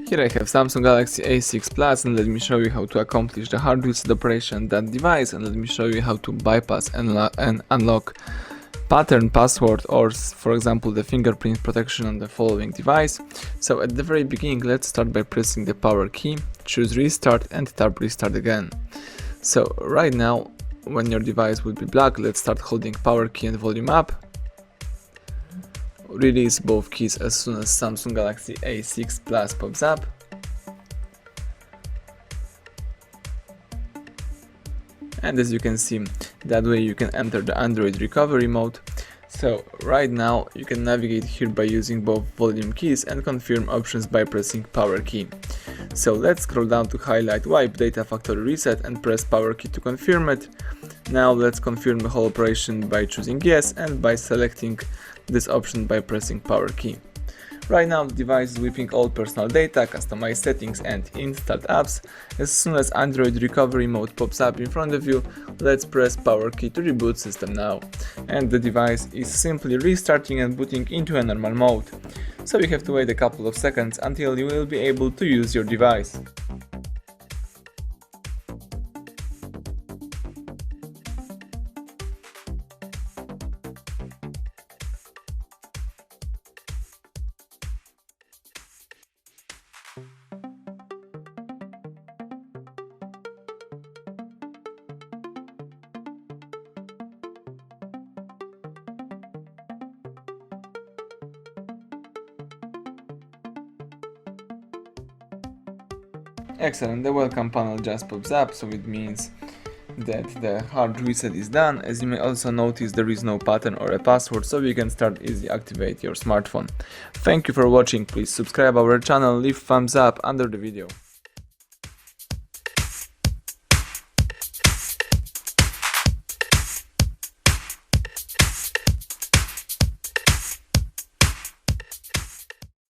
Here I have Samsung Galaxy A6 Plus, and let me show you how to accomplish the hard reset operation on that device, and let me show you how to bypass and unlock pattern, password, or for example the fingerprint protection on the following device. So at the very beginning, let's start by pressing the power key, choose restart and tap restart again. So right now, when your device will be black, let's start holding power key and volume up. Release both keys as soon as Samsung Galaxy A6 Plus pops up. And as you can see, that way you can enter the Android recovery mode. So right now you can navigate here by using both volume keys and confirm options by pressing power key. So let's scroll down to highlight wipe data factory reset and press power key to confirm it. Now let's confirm the whole operation by choosing yes and by selecting this option by pressing power key. Right now the device is wiping all personal data, customized settings and installed apps. As soon as Android recovery mode pops up in front of you, let's press power key to reboot system now. And the device is simply restarting and booting into a normal mode. So you have to wait a couple of seconds until you will be able to use your device. Excellent, the welcome panel just pops up, so it means that the hard reset is done. As you may also notice, there is no pattern or a password, so you can start easily activate your smartphone. Thank you for watching, please subscribe our channel, leave thumbs up under the video.